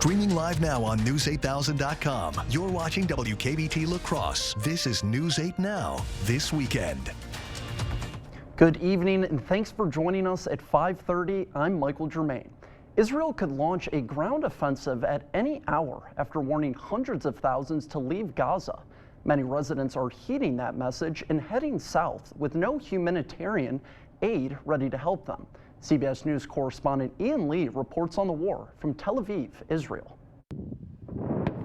Streaming live now on News8000.com. You're watching WKBT La Crosse. This is News 8 Now, this weekend. Good evening and thanks for joining us at 5:30. I'm Michael Germain. Israel could launch a ground offensive at any hour after warning hundreds of thousands to leave Gaza. Many residents are heeding that message and heading south with no humanitarian aid ready to help them. CBS News correspondent Ian Lee reports on the war from Tel Aviv, Israel.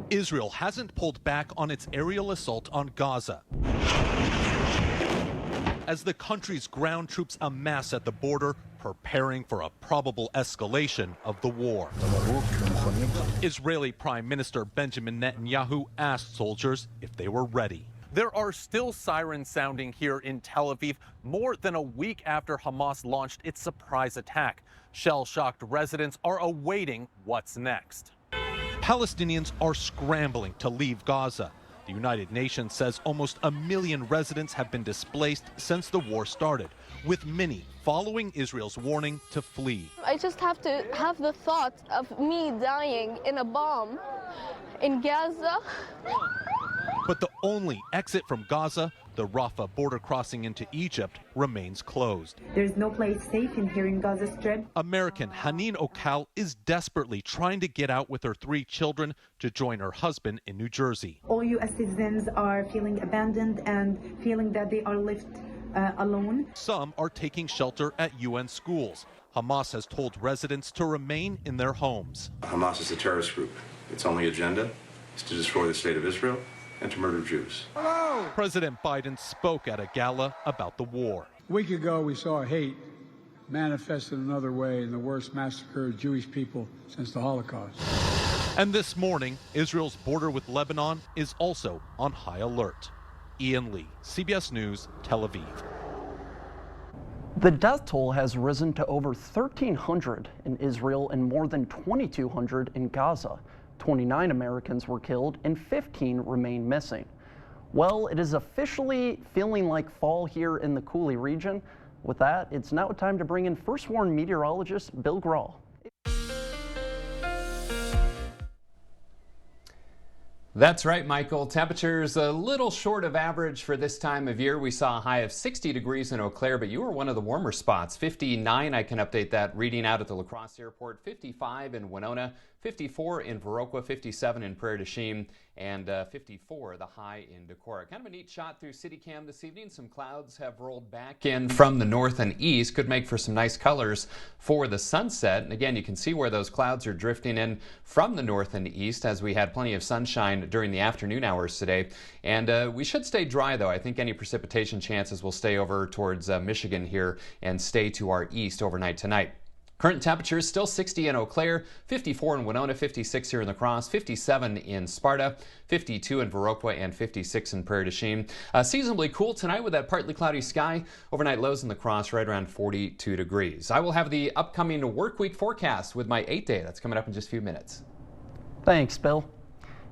Israel hasn't pulled back on its aerial assault on Gaza as the country's ground troops amass at the border, preparing for a probable escalation of the war. Israeli Prime Minister Benjamin Netanyahu asked soldiers if they were ready. There are still sirens sounding here in Tel Aviv more than a week after Hamas launched its surprise attack. Shell-shocked residents are awaiting what's next. Palestinians are scrambling to leave Gaza. The United Nations says almost 1 million residents have been displaced since the war started, with many following Israel's warning to flee. I just have to have the thought of me dying in a bomb in Gaza. But the only exit from Gaza, the Rafah border crossing into Egypt, remains closed. There's no place safe in here in Gaza Strip. American Haneen Okal is desperately trying to get out with her 3 children to join her husband in New Jersey. All U.S. citizens are feeling abandoned and feeling that they are left alone. Some are taking shelter at UN schools. Hamas has told residents to remain in their homes. Hamas is a terrorist group. Its only agenda is to destroy the state of Israel and to murder Jews. Hello. President Biden spoke at a gala about the war. A week ago, we saw hate manifested another way in the worst massacre of Jewish people since the Holocaust. And this morning, Israel's border with Lebanon is also on high alert. Ian Lee, CBS News, Tel Aviv. The death toll has risen to over 1,300 in Israel and more than 2,200 in Gaza. 29 Americans were killed and 15 remain missing. Well, it is officially feeling like fall here in the Coulee region. With that, it's now time to bring in First Warn meteorologist Bill Grahl. That's right, Michael. Temperatures a little short of average for this time of year. We saw a high of 60 degrees in Eau Claire, but you were one of the warmer spots. 59, I can update that reading out at the La Crosse Airport. 55 in Winona, 54 in Viroqua, 57 in Prairie du Chien, and 54 the high in Decorah. Kind of a neat shot through CityCam this evening. Some clouds have rolled back in from the north and east. Could make for some nice colors for the sunset. And again, you can see where those clouds are drifting in from the north and east as we had plenty of sunshine during the afternoon hours today. And we should stay dry, though. I think any precipitation chances will stay over towards Michigan here and stay to our east overnight tonight. Current temperatures still 60 in Eau Claire, 54 in Winona, 56 here in La Crosse, 57 in Sparta, 52 in Viroqua, and 56 in Prairie du Chien. Seasonably cool tonight with that partly cloudy sky. Overnight lows in La Crosse right around 42 degrees. I will have the upcoming work week forecast with my 8-day. That's coming up in just a few minutes. Thanks, Bill.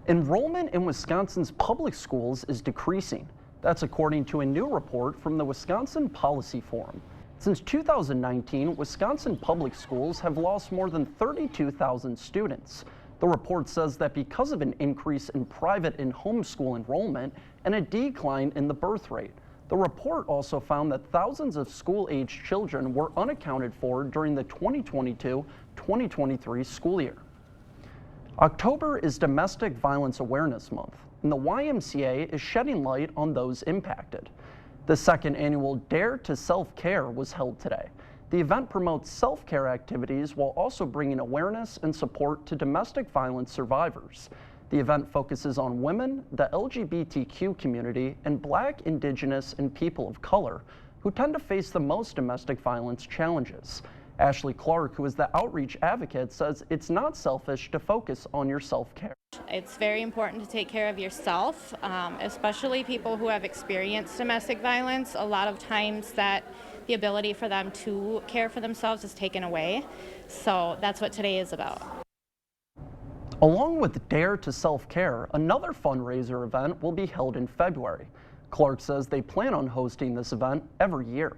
Enrollment in Wisconsin's public schools is decreasing. That's according to a new report from the Wisconsin Policy Forum. Since 2019, Wisconsin public schools have lost more than 32,000 students. The report says that because of an increase in private and homeschool enrollment and a decline in the birth rate. The report also found that thousands of school-aged children were unaccounted for during the 2022-2023 school year. October is Domestic Violence Awareness Month, and the YMCA is shedding light on those impacted. The second annual Dare to Self-Care was held today. The event promotes self-care activities while also bringing awareness and support to domestic violence survivors. The event focuses on women, the LGBTQ community, and Black, Indigenous, and people of color who tend to face the most domestic violence challenges. Ashley Clark, who is the outreach advocate, says it's not selfish to focus on your self-care. It's very important to take care of yourself, especially people who have experienced domestic violence. A lot of times that the ability for them to care for themselves is taken away. So that's what today is about. Along with Dare to Self-Care, another fundraiser event will be held in February. Clark says they plan on hosting this event every year.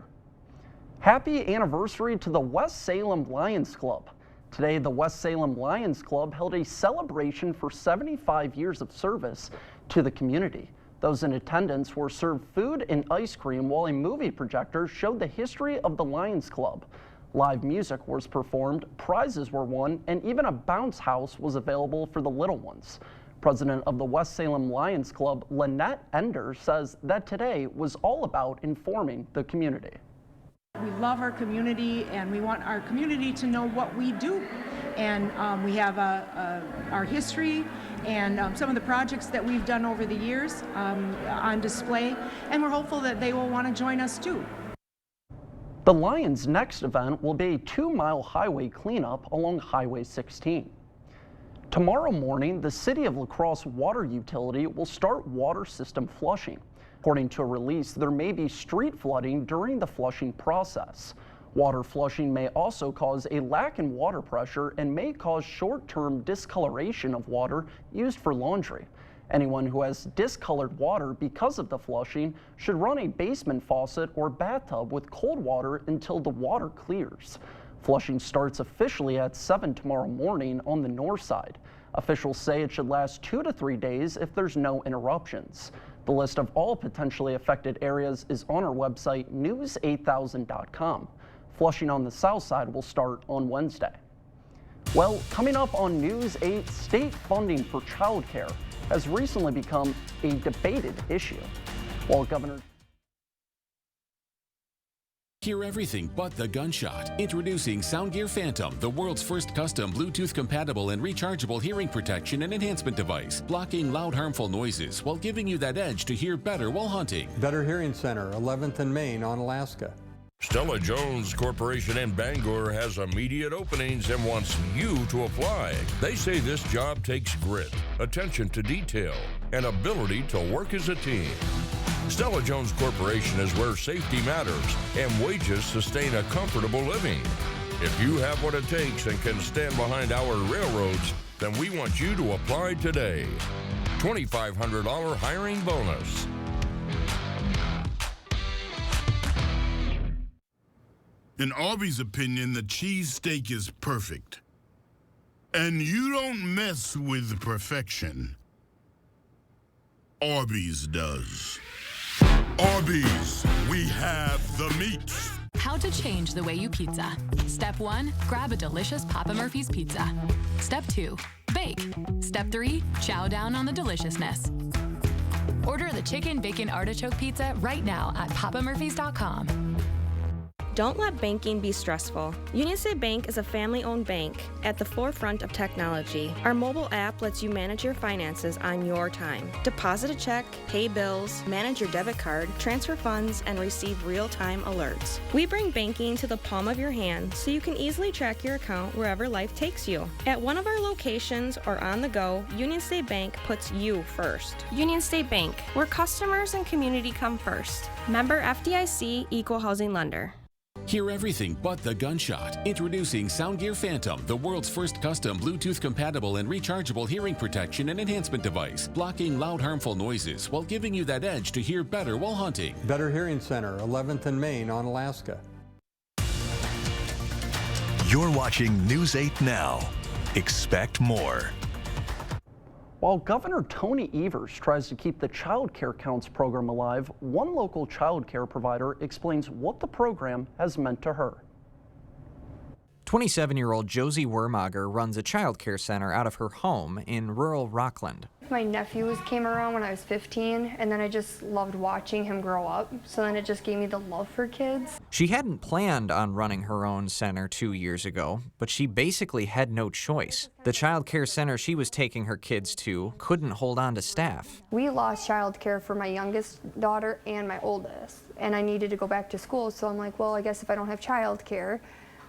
Happy anniversary to the West Salem Lions Club. Today, the West Salem Lions Club held a celebration for 75 years of service to the community. Those in attendance were served food and ice cream while a movie projector showed the history of the Lions Club. Live music was performed, prizes were won, and even a bounce house was available for the little ones. President of the West Salem Lions Club, Lynette Ender, says that today was all about informing the community. We love our community and we want our community to know what we do. And we have our history and some of the projects that we've done over the years on display. And we're hopeful that they will want to join us too. The Lions' next event will be a 2-mile highway cleanup along Highway 16. Tomorrow morning, the City of La Crosse Water Utility will start water system flushing. According to a release, there may be street flooding during the flushing process. Water flushing may also cause a lack in water pressure and may cause short-term discoloration of water used for laundry. Anyone who has discolored water because of the flushing should run a basement faucet or bathtub with cold water until the water clears. Flushing starts officially at 7 tomorrow morning on the north side. Officials say it should last 2 to 3 days if there's no interruptions. The list of all potentially affected areas is on our website, news8000.com. Flushing on the south side will start on Wednesday. Well, coming up on News 8, state funding for childcare has recently become a debated issue. While Governor Hear everything but the gunshot. Introducing Soundgear Phantom, the world's first custom Bluetooth-compatible and rechargeable hearing protection and enhancement device, blocking loud, harmful noises while giving you that edge to hear better while hunting. Better Hearing Center, 11th and Main on Alaska. Stella-Jones Corporation in Bangor has immediate openings and wants you to apply. They say this job takes grit, attention to detail, and ability to work as a team. Stella-Jones Corporation is where safety matters and wages sustain a comfortable living. If you have what it takes and can stand behind our railroads, then we want you to apply today. $2,500 hiring bonus. In Arby's opinion, the cheesesteak is perfect. And you don't mess with perfection. Arby's does. Arby's, we have the meat. How to change the way you pizza. Step 1, grab a delicious Papa Murphy's pizza. Step 2, bake. Step 3, chow down on the deliciousness. Order the chicken bacon artichoke pizza right now at papamurphys.com. Don't let banking be stressful. Union State Bank is a family-owned bank at the forefront of technology. Our mobile app lets you manage your finances on your time. Deposit a check, pay bills, manage your debit card, transfer funds, and receive real-time alerts. We bring banking to the palm of your hand so you can easily track your account wherever life takes you. At one of our locations or on the go, Union State Bank puts you first. Union State Bank, where customers and community come first. Member FDIC, Equal Housing Lender. Hear everything but the gunshot. Introducing Soundgear Phantom, the world's first custom Bluetooth-compatible and rechargeable hearing protection and enhancement device, blocking loud, harmful noises while giving you that edge to hear better while hunting. Better Hearing Center, 11th and Main on Alaska. You're watching News 8 Now. Expect more. While Governor Tony Evers tries to keep the Child Care Counts program alive, one local child care provider explains what the program has meant to her. 27-year-old Josie Wermager runs a child care center out of her home in rural Rockland. My nephews came around when I was 15, and then I just loved watching him grow up, so then it just gave me the love for kids. She hadn't planned on running her own center 2 years ago, but she basically had no choice. The child care center she was taking her kids to couldn't hold on to staff. We lost child care for my youngest daughter and my oldest, and I needed to go back to school, so I'm like, well, I guess if I don't have child care,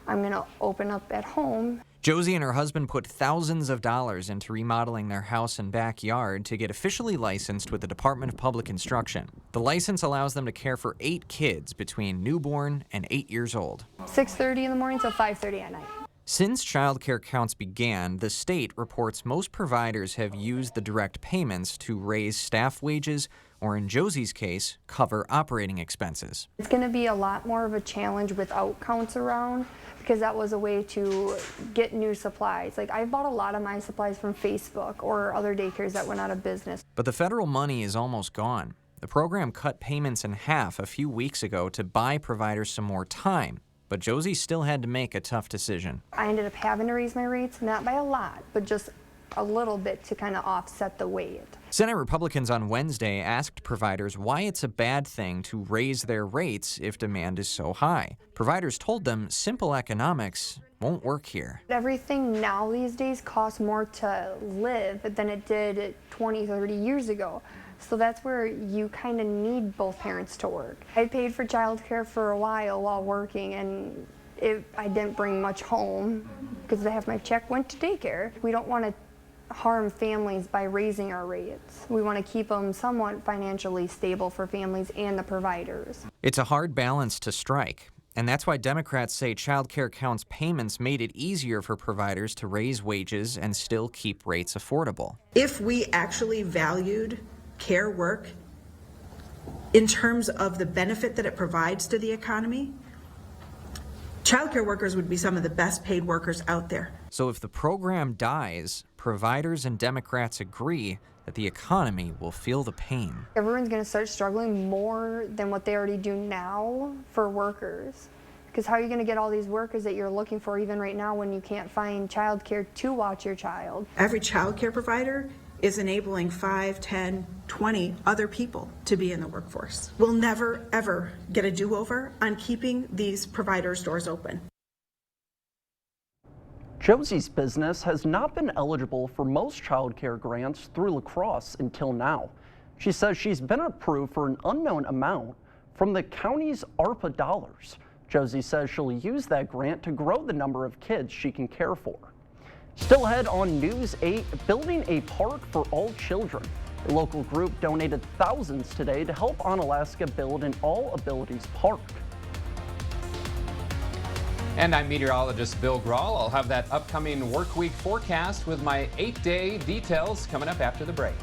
I'm going to open up at home. Josie and her husband put thousands of dollars into remodeling their house and backyard to get officially licensed with the Department of Public Instruction. The license allows them to care for 8 kids between newborn and 8 years old. 6:30 in the morning till 5:30 at night. Since child care counts began, the state reports most providers have used the direct payments to raise staff wages or, in Josie's case, cover operating expenses. It's going to be a lot more of a challenge without counts around, because that was a way to get new supplies. Like, I bought a lot of my supplies from Facebook or other daycares that went out of business. But the federal money is almost gone. The program cut payments in half a few weeks ago to buy providers some more time. But Josie still had to make a tough decision. I ended up having to raise my rates, not by a lot, but just a little bit to kind of offset the weight. Senate Republicans on Wednesday asked providers why it's a bad thing to raise their rates if demand is so high. Providers told them simple economics won't work here. Everything now these days costs more to live than it did 20, 30 years ago. So that's where you kind of need both parents to work. I paid for childcare for a while working, and I didn't bring much home because half my check went to daycare. We don't want to harm families by raising our rates. We want to keep them somewhat financially stable for families and the providers. It's a hard balance to strike. And that's why Democrats say child care counts payments made it easier for providers to raise wages and still keep rates affordable. If we actually valued care work in terms of the benefit that it provides to the economy, childcare workers would be some of the best paid workers out there. So if the program dies, providers and Democrats agree that the economy will feel the pain. Everyone's going to start struggling more than what they already do now for workers. Because how are you going to get all these workers that you're looking for even right now when you can't find childcare to watch your child? Every childcare provider is enabling 5, 10, 20 other people to be in the workforce. We'll never, ever get a do-over on keeping these providers' doors open. Josie's business has not been eligible for most child care grants through La Crosse until now. She says she's been approved for an unknown amount from the county's ARPA dollars. Josie says she'll use that grant to grow the number of kids she can care for. Still ahead on News 8, building a park for all children. A local group donated thousands today to help Onalaska build an all-abilities park. And I'm meteorologist Bill Grahl. I'll have that upcoming work week forecast with my 8-day details coming up after the break.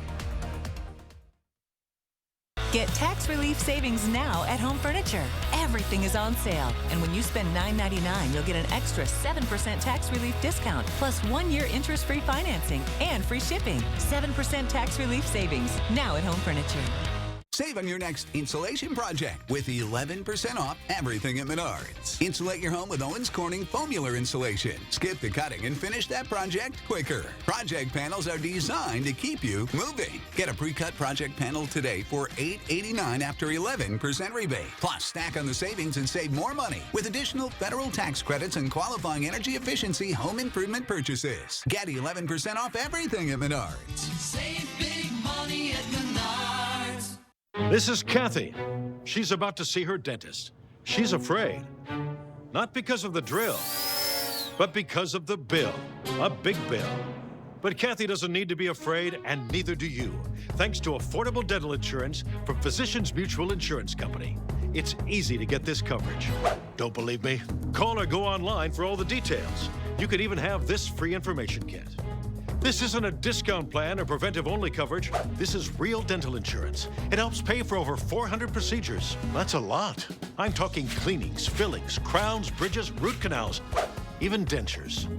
Get tax relief savings now at Home Furniture. Everything is on sale. And when you spend $9.99, you'll get an extra 7% tax relief discount, plus 1-year interest-free financing and free shipping. 7% tax relief savings now at Home Furniture. Save on your next insulation project with 11% off everything at Menards. Insulate your home with Owens Corning Foamular Insulation. Skip the cutting and finish that project quicker. Project panels are designed to keep you moving. Get a pre-cut project panel today for $8.89 after 11% rebate. Plus, stack on the savings and save more money with additional federal tax credits and qualifying energy efficiency home improvement purchases. Get 11% off everything at Menards. Save big money at Menards. This is Kathy. She's about to see her dentist. She's afraid. Not because of the drill, but because of the bill. A big bill. But Kathy doesn't need to be afraid, and neither do you, thanks to affordable dental insurance from Physicians Mutual Insurance Company. It's easy to get this coverage. Don't believe me? Call or go online for all the details. You could even have this free information kit. This isn't a discount plan or preventive-only coverage. This is real dental insurance. It helps pay for over 400 procedures. That's a lot. I'm talking cleanings, fillings, crowns, bridges, root canals, even dentures.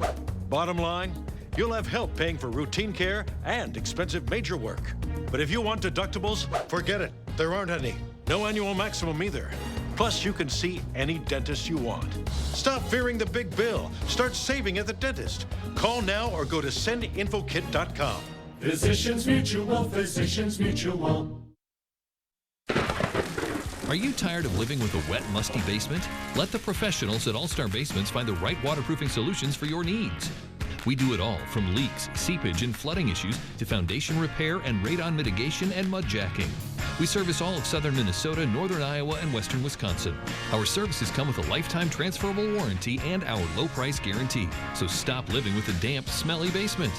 Bottom line, you'll have help paying for routine care and expensive major work. But if you want deductibles, forget it. There aren't any. No annual maximum either. Plus, you can see any dentist you want. Stop fearing the big bill. Start saving at the dentist. Call now or go to sendinfokit.com. Physicians Mutual, Physicians Mutual. Are you tired of living with a wet, musty basement? Let the professionals at All Star Basements find the right waterproofing solutions for your needs. We do it all, from leaks, seepage, and flooding issues to foundation repair and radon mitigation and mud jacking. We service all of southern Minnesota, northern Iowa, and western Wisconsin. Our services come with a lifetime transferable warranty and our low price guarantee. So stop living with a damp, smelly basement.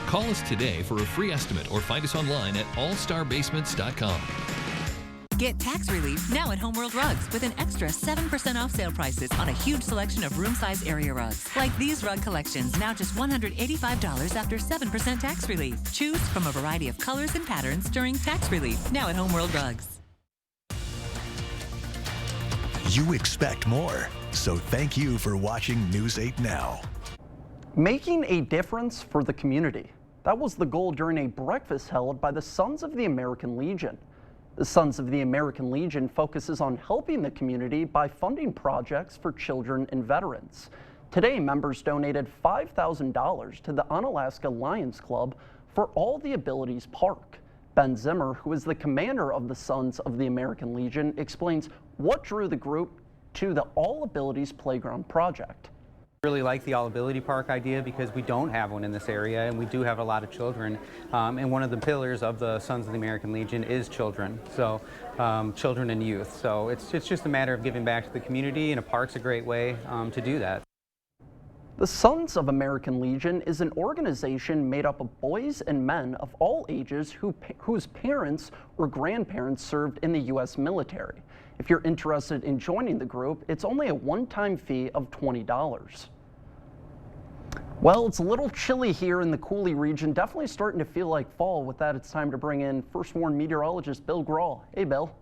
Call us today for a free estimate or find us online at allstarbasements.com. Get tax relief now at Homeworld Rugs with an extra 7% off sale prices on a huge selection of room size area rugs. Like these rug collections, now just $185 after 7% tax relief. Choose from a variety of colors and patterns during tax relief now at Homeworld Rugs. You expect more, so thank you for watching News 8 Now. Making a difference for the community. That was the goal during a breakfast held by the Sons of the American Legion. The Sons of the American Legion focuses on helping the community by funding projects for children and veterans. Today, members donated $5,000 to the Onalaska Lions Club for All the Abilities Park. Ben Zimmer, who is the commander of the Sons of the American Legion, explains what drew the group to the All Abilities Playground project. Really like the All Ability Park idea because we don't have one in this area, and we do have a lot of children. And one of the pillars of the Sons of the American Legion is children, so children and youth. So it's just a matter of giving back to the community, and a park's a great way to do that. The Sons of American Legion is an organization made up of boys and men of all ages whose parents or grandparents served in the U.S. military. If you're interested in joining the group, it's only a one-time fee of $20. Well, it's a little chilly here in the Coulee region. Definitely starting to feel like fall. With that, it's time to bring in First Warn meteorologist Bill Grahl. Hey, Bill.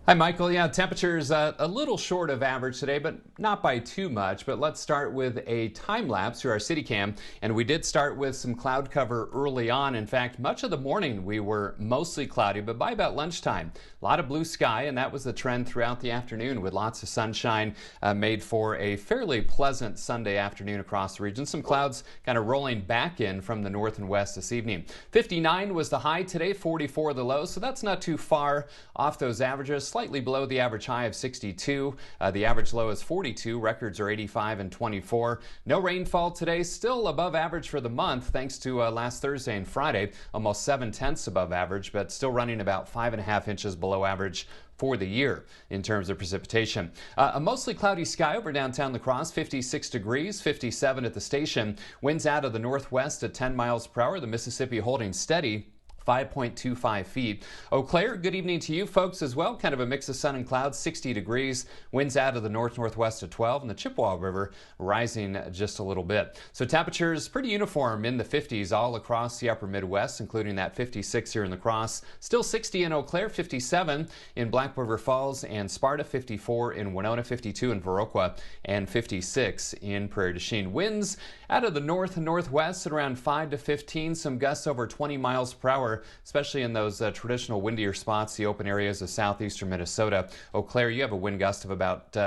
Hi, Michael. Yeah, temperatures a little short of average today, but not by too much. But let's start with a time lapse through our city cam. And we did start with some cloud cover early on. In fact, much of the morning we were mostly cloudy, but by about lunchtime, a lot of blue sky, and that was the trend throughout the afternoon with lots of sunshine made for a fairly pleasant Sunday afternoon across the region. Some clouds kind of rolling back in from the north and west this evening. 59 was the high today, 44 the low, so that's not too far off those averages. Slightly below the average high of 62. The average low is 42. Records are 85 and 24. No rainfall today. Still above average for the month thanks to last Thursday and Friday. Almost 7/10 above average, but still running about 5.5 inches below average for the year in terms of precipitation. A mostly cloudy sky over downtown La Crosse, 56 degrees, 57 at the station. Winds out of the northwest at 10 miles per hour. The Mississippi holding steady. 5.25 feet. Eau Claire, good evening to you folks as well. Kind of a mix of sun and clouds, 60 degrees. Winds out of the north-northwest at 12, and the Chippewa River rising just a little bit. So temperatures pretty uniform in the 50s all across the upper Midwest, including that 56 here in La Crosse. Still 60 in Eau Claire, 57 in Black River Falls and Sparta, 54 in Winona, 52 in Viroqua, and 56 in Prairie du Chien. Winds out of the north and northwest at around 5 to 15, some gusts over 20 miles per hour, especially in those traditional windier spots, the open areas of southeastern Minnesota. Eau Claire, you have a wind gust of about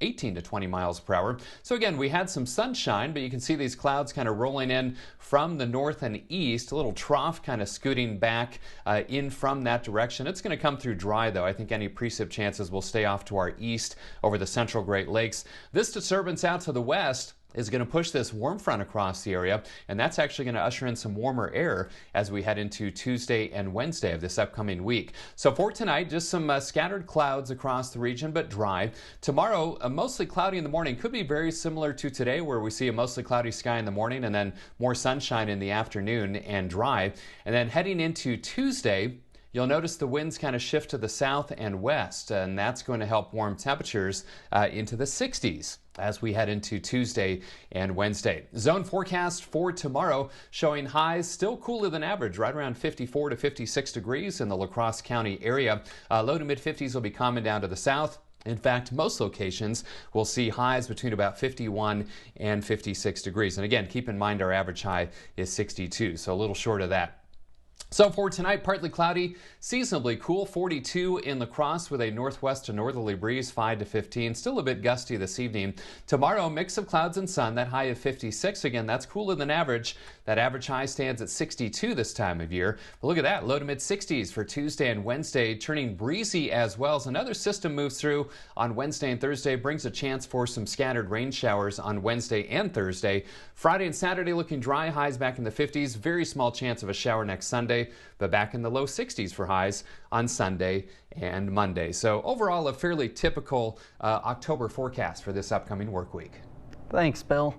18 to 20 miles per hour. So again, we had some sunshine, but you can see these clouds kind of rolling in from the north and east, a little trough kind of scooting back in from that direction. It's going to come through dry, though. I think any precip chances will stay off to our east over the central Great Lakes. This disturbance out to the west is going to push this warm front across the area, and that's actually going to usher in some warmer air as we head into Tuesday and Wednesday of this upcoming week. So for tonight, just some scattered clouds across the region, but dry. Tomorrow, mostly cloudy in the morning. Could be very similar to today, where we see a mostly cloudy sky in the morning and then more sunshine in the afternoon and dry. And then heading into Tuesday, you'll notice the winds kind of shift to the south and west, and that's going to help warm temperatures into the 60s as we head into Tuesday and Wednesday. Zone forecast for tomorrow showing highs still cooler than average, right around 54 to 56 degrees in the La Crosse County area. Low to mid 50s will be coming down to the south. In fact, most locations will see highs between about 51 and 56 degrees. And again, keep in mind our average high is 62, so a little short of that. So for tonight, partly cloudy, seasonably cool, 42 in La Crosse with a northwest to northerly breeze, 5 to 15. Still a bit gusty this evening. Tomorrow, mix of clouds and sun, that high of 56. Again, that's cooler than average. That average high stands at 62 this time of year. But look at that, low to mid 60s for Tuesday and Wednesday, turning breezy as well as another system moves through on Wednesday and Thursday, brings a chance for some scattered rain showers on Wednesday and Thursday. Friday and Saturday looking dry, highs back in the 50s. Very small chance of a shower next Sunday, but back in the low 60s for highs on Sunday and Monday. So overall, a fairly typical October forecast for this upcoming work week. Thanks, Bill.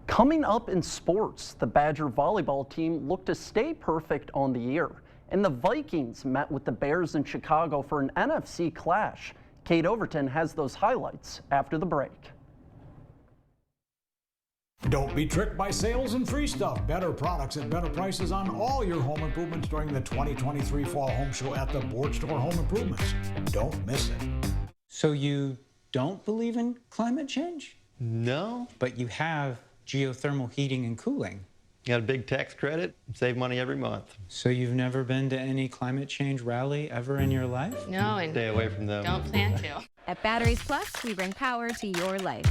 Coming up in sports, the Badger volleyball team looked to stay perfect on the year. And the Vikings met with the Bears in Chicago for an NFC clash. Kate Overton has those highlights after the break. Don't be tricked by sales and free stuff. Better products at better prices on all your home improvements during the 2023 Fall Home Show at the Board Store Home Improvements. Don't miss it. So you don't believe in climate change? No. But you have geothermal heating and cooling. Got a big tax credit, save money every month. So you've never been to any climate change rally ever in your life? No, and stay away from them. Don't plan to. At Batteries Plus, we bring power to your life.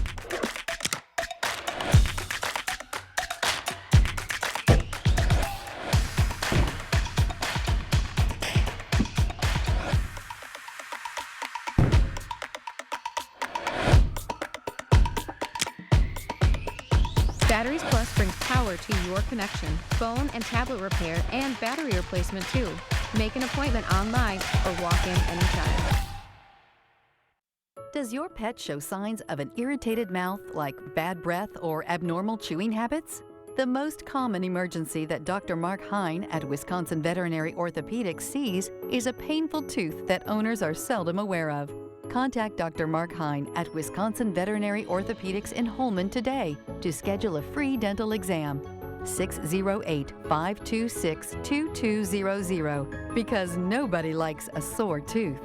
Batteries Plus brings power to your connection, phone and tablet repair, and battery replacement too. Make an appointment online or walk in anytime. Does your pet show signs of an irritated mouth like bad breath or abnormal chewing habits? The most common emergency that Dr. Mark Hine at Wisconsin Veterinary Orthopedics sees is a painful tooth that owners are seldom aware of. Contact Dr. Mark Hine at Wisconsin Veterinary Orthopedics in Holmen today to schedule a free dental exam. 608-526-2200, because nobody likes a sore tooth.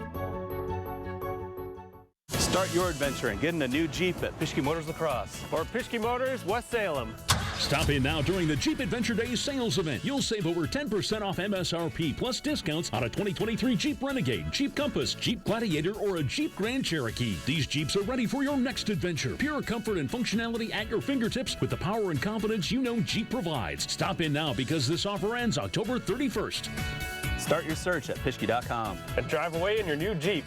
Start your adventure and get in a new Jeep at Pischke Motors La Crosse or Pischke Motors West Salem. Stop in now during the Jeep Adventure Days sales event. You'll save over 10% off MSRP plus discounts on a 2023 Jeep Renegade, Jeep Compass, Jeep Gladiator, or a Jeep Grand Cherokee. These Jeeps are ready for your next adventure. Pure comfort and functionality at your fingertips with the power and confidence you know Jeep provides. Stop in now because this offer ends October 31st. Start your search at Pischke.com and drive away in your new Jeep.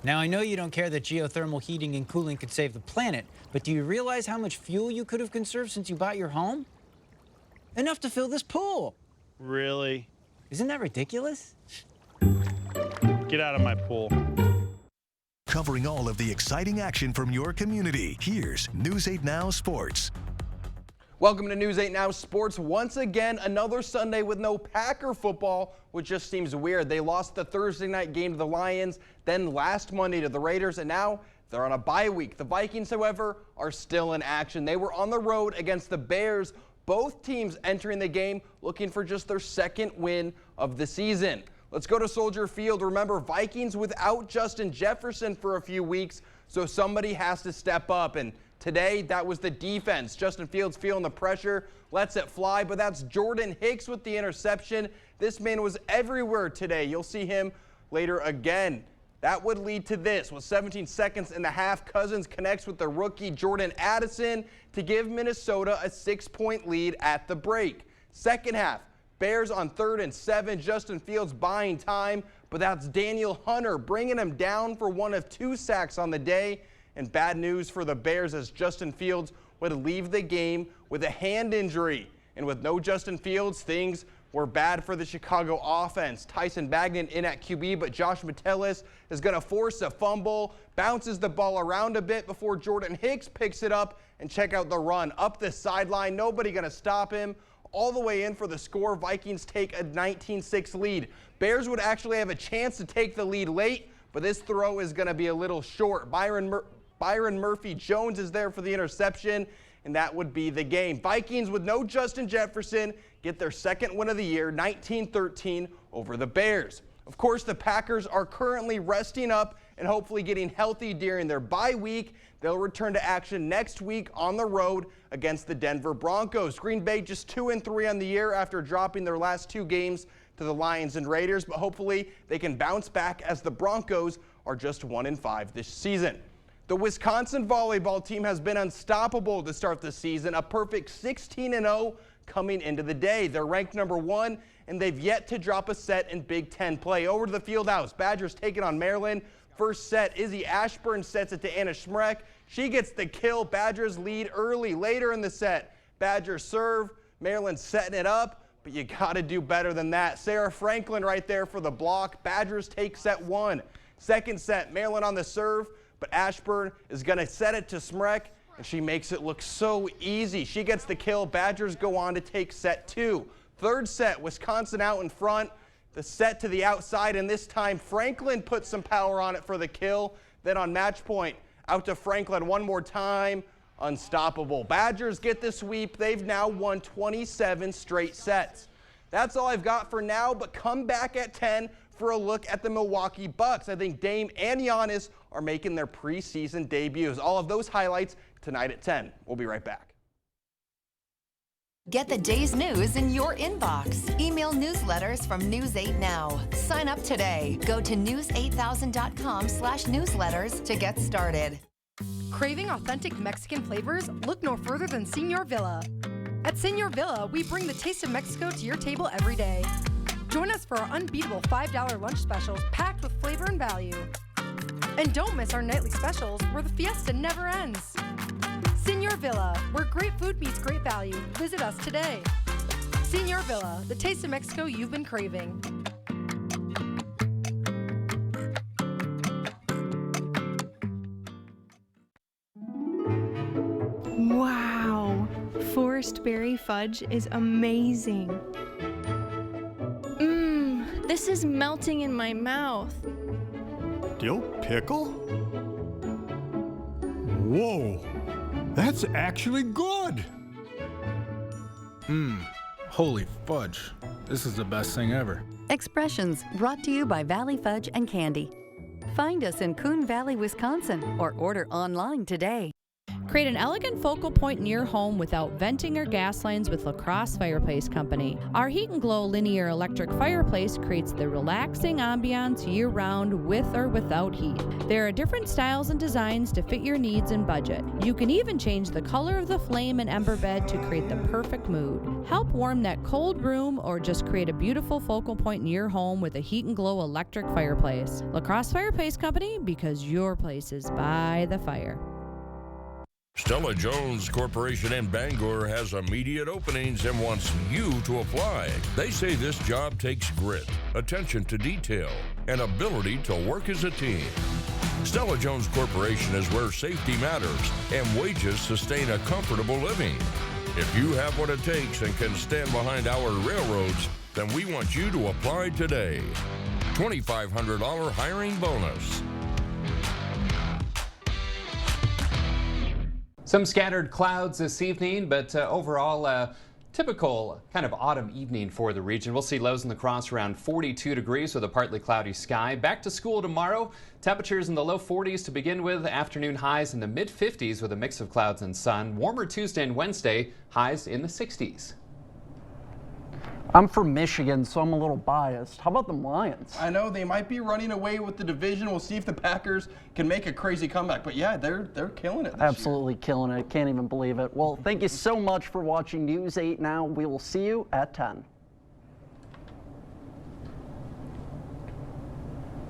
Now, I know you don't care that geothermal heating and cooling could save the planet, but do you realize how much fuel you could have conserved since you bought your home? Enough to fill this pool. Really? Isn't that ridiculous? Get out of my pool. Covering all of the exciting action from your community, here's News 8 Now Sports. Welcome to News 8 Now Sports. Once again, another Sunday with no Packer football, which just seems weird. They lost the Thursday night game to the Lions, then last Monday to the Raiders, and now they're on a bye week. The Vikings, however, are still in action. They were on the road against the Bears. Both teams entering the game looking for just their second win of the season. Let's go to Soldier Field. Remember, Vikings without Justin Jefferson for a few weeks, so somebody has to step up, and today, that was the defense. Justin Fields feeling the pressure, lets it fly, but that's Jordan Hicks with the interception. This man was everywhere today. You'll see him later again. That would lead to this. With 17 seconds in the half, Cousins connects with the rookie Jordan Addison to give Minnesota a 6-point lead at the break. Second half, Bears on 3rd and 7. Justin Fields buying time, but that's Daniel Hunter bringing him down for one of 2 sacks on the day. And bad news for the Bears as Justin Fields would leave the game with a hand injury. And with no Justin Fields, things were bad for the Chicago offense. Tyson Bagnan in at QB, but Josh Metellus is going to force a fumble, bounces the ball around a bit before Jordan Hicks picks it up, and check out the run up the sideline. Nobody going to stop him. All the way in for the score. Vikings take a 19-6 lead. Bears would actually have a chance to take the lead late, but this throw is going to be a little short. Byron Murphy-Jones is there for the interception, and that would be the game. Vikings with no Justin Jefferson get their second win of the year, 19-13 over the Bears. Of course, the Packers are currently resting up and hopefully getting healthy during their bye week. They'll return to action next week on the road against the Denver Broncos. Green Bay just 2-3 on the year after dropping their last 2 games to the Lions and Raiders, but hopefully they can bounce back as the Broncos are just 1-5 this season. The Wisconsin volleyball team has been unstoppable to start the season, a perfect 16-0 coming into the day. They're ranked number 1, and they've yet to drop a set in Big Ten play. Over to the Fieldhouse, Badgers taking on Maryland. First set, Izzy Ashburn sets it to Anna Schmreck. She gets the kill. Badgers lead early. Later in the set, Badgers serve. Maryland setting it up, but you got to do better than that. Sarah Franklin right there for the block. Badgers take set 1. Second set, Maryland on the serve, but Ashburn is going to set it to Schmreck, and she makes it look so easy. She gets the kill. Badgers go on to take set 2. Third set, Wisconsin out in front. The set to the outside, and this time Franklin put some power on it for the kill. Then on match point, out to Franklin one more time. Unstoppable. Badgers get the sweep. They've now won 27 straight sets. That's all I've got for now, but come back at 10 for a look at the Milwaukee Bucks. I think Dame and Giannis are making their preseason debuts. All of those highlights tonight at 10. We'll be right back. Get the day's news in your inbox. Email newsletters from News 8 Now. Sign up today. Go to news8000.com/newsletters to get started. Craving authentic Mexican flavors? Look no further than Senor Villa. At Senor Villa, we bring the taste of Mexico to your table every day. Join us for our unbeatable $5 lunch specials packed with flavor and value. And don't miss our nightly specials where the fiesta never ends. Senor Villa, where great food meets great value. Visit us today. Senor Villa, the taste of Mexico you've been craving. Wow, Forest Berry Fudge is amazing. This is melting in my mouth. Dill pickle? Whoa, that's actually good. Holy fudge. This is the best thing ever. Expressions brought to you by Valley Fudge and Candy. Find us in Coon Valley, Wisconsin, or order online today. Create an elegant focal point in your home without venting or gas lines with LaCrosse Fireplace Company. Our Heat and Glow linear electric fireplace creates the relaxing ambiance year-round with or without heat. There are different styles and designs to fit your needs and budget. You can even change the color of the flame and ember bed to create the perfect mood. Help warm that cold room or just create a beautiful focal point in your home with a Heat and Glow electric fireplace. LaCrosse Fireplace Company, because your place is by the fire. Stella Jones Corporation in Bangor has immediate openings and wants you to apply. They say this job takes grit, attention to detail, and ability to work as a team. Stella Jones Corporation is where safety matters and wages sustain a comfortable living. If you have what it takes and can stand behind our railroads, then we want you to apply today. $2,500 hiring bonus. Some scattered clouds this evening, but overall typical kind of autumn evening for the region. We'll see lows in La Crosse around 42 degrees with a partly cloudy sky. Back to school tomorrow. Temperatures in the low 40s to begin with. Afternoon highs in the mid 50s with a mix of clouds and sun. Warmer Tuesday and Wednesday. Highs in the 60s. I'm from Michigan, so I'm a little biased. How about the Lions? I know they might be running away with the division. We'll see if the Packers can make a crazy comeback. But yeah, they're killing it this Absolutely killing it. Can't even believe it. Well, thank you so much for watching News 8 Now. We will see you at 10.